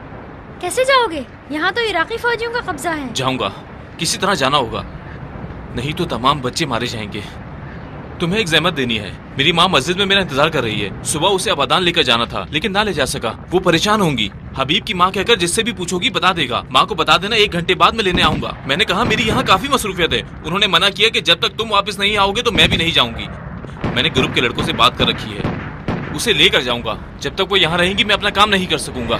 कैसे जाओगे? यहाँ तो इराकी फौजियों का कब्जा है। जाऊंगा, किसी तरह जाना होगा, नहीं तो तमाम बच्चे मारे जाएंगे। तुम्हें एक ज़हमत देनी है। मेरी माँ मस्जिद में मेरा इंतजार कर रही है। सुबह उसे आबादान लेकर जाना था लेकिन ना ले जा सका। वो परेशान होंगी। हबीब की माँ कहकर जिससे भी पूछोगी बता देगा। माँ को बता देना 1 घंटे बाद मैं लेने आऊंगा। मैंने कहा मेरी यहाँ काफी मसरूफियत है। उन्होंने मना किया कि जब तक तुम वापस नहीं आओगे तो मैं भी नहीं जाऊंगी। मैंने ग्रुप के लड़कों से बात कर रखी है, उसे लेकर जाऊंगा। जब तक वो यहाँ रहेंगी मैं अपना काम नहीं कर सकूंगा।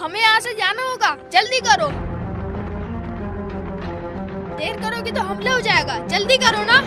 हमें यहाँ से जाना होगा, जल्दी करो। देर करोगे तो हमला हो जाएगा, जल्दी करो ना।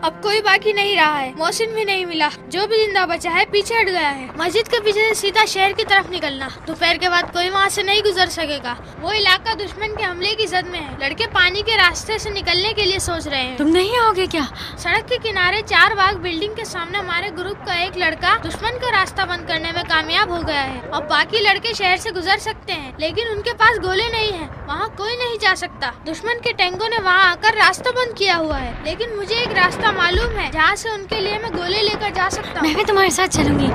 अब कोई बाकी नहीं रहा है, मोहसिन भी नहीं मिला। जो भी जिंदा बचा है पीछे हट गया है। मस्जिद के पीछे से सीधा शहर की तरफ निकलना। दोपहर के बाद कोई वहाँ से नहीं गुजर सकेगा। वो इलाका दुश्मन के हमले की जद में है। लड़के पानी के रास्ते से निकलने के लिए सोच रहे हैं। तुम नहीं आओगे क्या? सड़क के किनारे 4 बाग बिल्डिंग के सामने हमारे ग्रुप का एक लड़का दुश्मन का रास्ता बंद करने में कामयाब हो गया है। अब बाकी लड़के शहर से गुजर सकते हैं, लेकिन उनके पास गोले नहीं है। वहाँ कोई नहीं जा सकता। दुश्मन के टैंकों ने वहाँ आकर रास्ता बंद किया हुआ है, लेकिन मुझे एक रास्ता मालूम है जहाँ से उनके लिए मैं गोले लेकर जा सकता हूँ। मैं भी तुम्हारे साथ चलूंगी।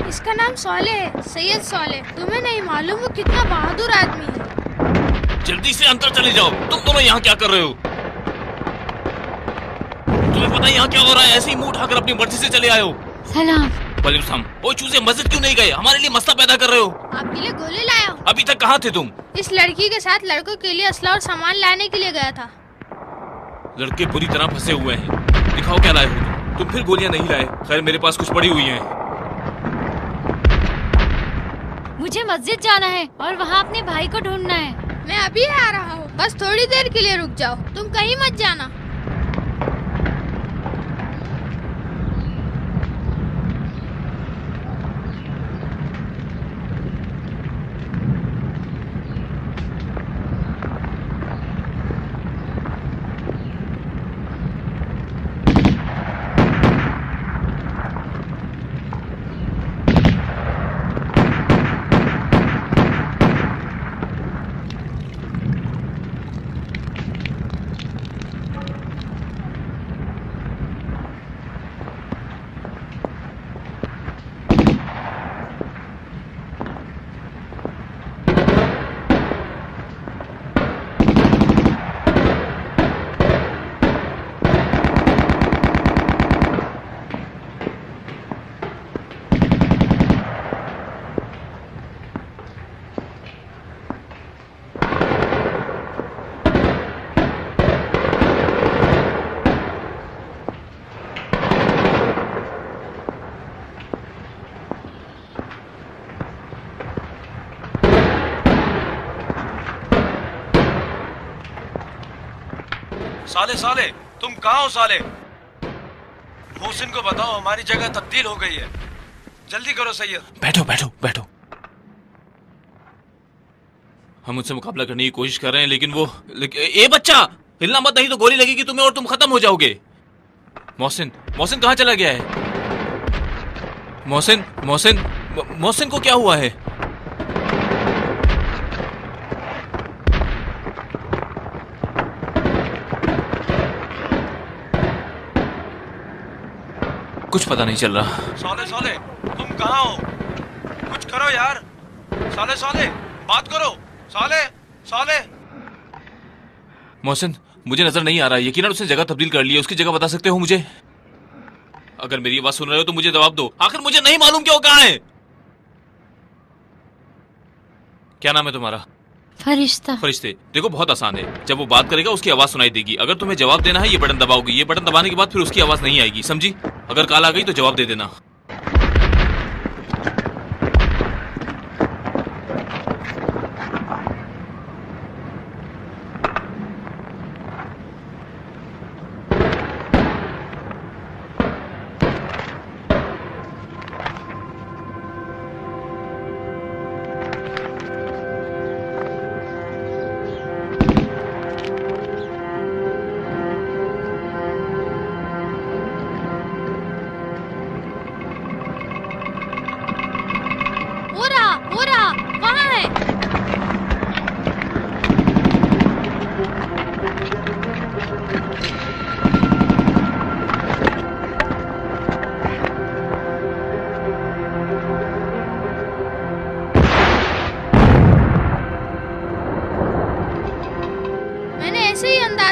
इसका नाम सोले है, सैयद सोले। तुम्हें नहीं मालूम वो कितना बहादुर आदमी है। जल्दी से अंदर चले जाओ। तुम दोनों यहाँ क्या कर रहे हो? तुम्हें पता है यहाँ क्या हो रहा है? ऐसे ही मुंह उठाकर अपनी मर्जी से चले आए हो। सलाम। वालेकुम सलाम। वो चूजे मस्जिद क्यों नहीं गए? हमारे लिए मसला पैदा कर रहे हो। आपके लिए गोले लाया हूँ। अभी तक कहाँ थे तुम? इस लड़की के साथ लड़कों के लिए असला और सामान लाने के लिए गया था। लड़के बुरी तरह फंसे हुए हैं। दिखाओ क्या लाए हो तुम। फिर गोलियां नहीं लाए। खैर मेरे पास कुछ पड़ी हुई हैं। मुझे मस्जिद जाना है और वहाँ अपने भाई को ढूंढना है। मैं अभी आ रहा हूँ, बस थोड़ी देर के लिए रुक जाओ। तुम कहीं मत जाना। साले साले तुम कहाँ हो साले? मोहसिन को बताओ हमारी जगह तब्दील हो गई है। जल्दी करो सैयद। बैठो बैठो बैठो। हम उनसे मुकाबला करने की कोशिश कर रहे हैं, लेकिन वो ए बच्चा हिलना मत, नहीं तो गोली लगेगी तुम्हें और तुम खत्म हो जाओगे। मोहसिन मोहसिन कहाँ चला गया है? मोहसिन मोहसिन मोहसिन को क्या हुआ है? कुछ पता नहीं चल रहा। साले साले तुम कहाँ हो? कुछ करो यार। साले साले बात करो। साले साले। मोहसिन मुझे नजर नहीं आ रहा। यकीनन उसने जगह तब्दील कर ली है। उसकी जगह बता सकते हो मुझे? अगर मेरी आवाज सुन रहे हो तो मुझे जवाब दो। आखिर मुझे नहीं मालूम क्यों कहाँ है। क्या नाम है तुम्हारा? फरिश्ता। फरिश्ते देखो बहुत आसान है। जब वो बात करेगा उसकी आवाज सुनाई देगी। अगर तुम्हें जवाब देना है ये बटन दबाओगी। ये बटन दबाने के बाद फिर उसकी आवाज नहीं आएगी, समझी? अगर कॉल आ गई तो जवाब दे देना।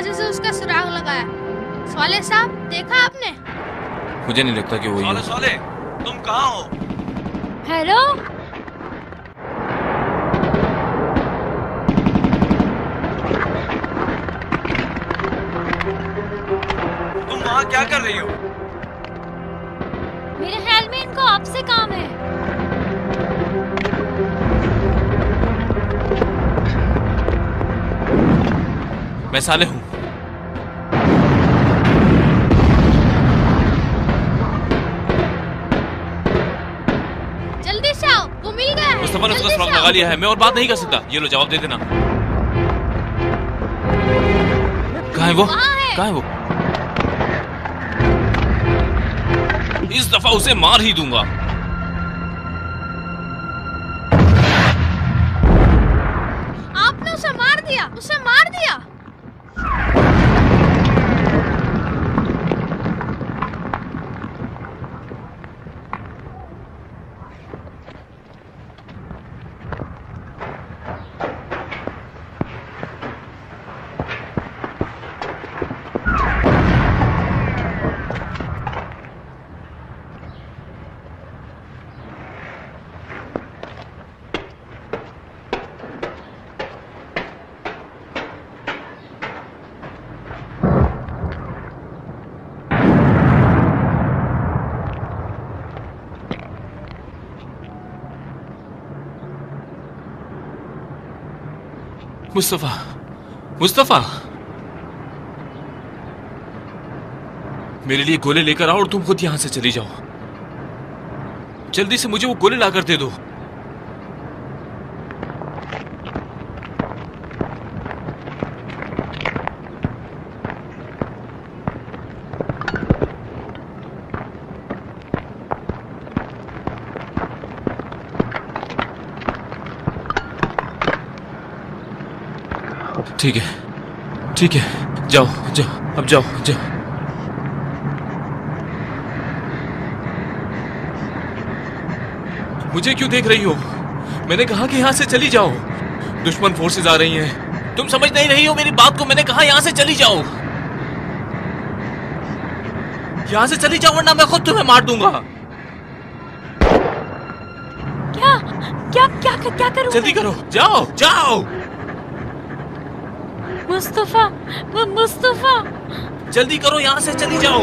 दरवाजे से उसका सुराग लगाया। सौले साहब, देखा आपने? मुझे नहीं लगता कि वो ही सोले, तुम कहाँ हो? हेलो, तुम वहाँ क्या कर रही हो? मेरे ख्याल में इनको आपसे काम है। मैं साले हूँ। जल्दी से आओ, वो मिल गया है। मुस्तफा ने उसका सुराग लगा लिया है, मैं और बात नहीं कर सकता। ये लो, जवाब दे देना। कहाँ है वो? कहाँ है वो? इस दफा उसे मार ही दूंगा। आपने उसे मार दिया, उसे मार दिया। मुस्तफा, मुस्तफा, मेरे लिए गोले लेकर आओ और तुम खुद यहां से चली जाओ। जल्दी से मुझे वो गोले लाकर दे दो। ठीक है, ठीक है, जाओ जाओ, अब जाओ जाओ। मुझे क्यों देख रही हो? मैंने कहा कि यहाँ से चली जाओ। दुश्मन फोर्सेस आ रही हैं। तुम समझ नहीं रही हो मेरी बात को। मैंने कहा यहाँ से चली जाओ। यहाँ से चली जाओ वरना मैं खुद तुम्हें मार दूंगा। क्या क्या क्या क्या करूं? जल्दी करो, जाओ जाओ। मुस्तफा, मुस्तफा, जल्दी करो, यहाँ से चली जाओ।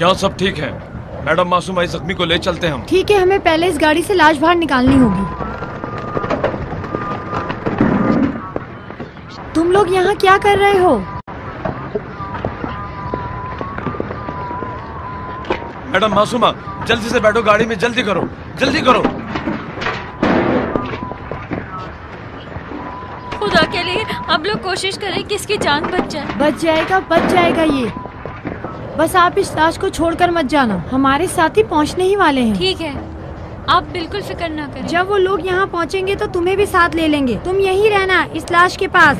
क्या सब ठीक है? मैडम, मासूम भाई जख्मी को ले चलते हैं हम। ठीक है, हमें पहले इस गाड़ी से लाश बाहर निकालनी होगी। तुम लोग यहाँ क्या कर रहे हो? मैडम मासूमा, जल्दी से बैठो गाड़ी में, जल्दी करो, जल्दी करो। खुदा के लिए आप लोग कोशिश करें कि इसकी जान बच जाए। बच जाएगा ये। बस आप इस लाश को छोड़कर मत जाना, हमारे साथी पहुँचने ही वाले हैं। ठीक है, आप बिल्कुल फिक्र ना करें। जब वो लोग यहाँ पहुँचेंगे तो तुम्हें भी साथ ले लेंगे। तुम यहीं रहना इस लाश के पास।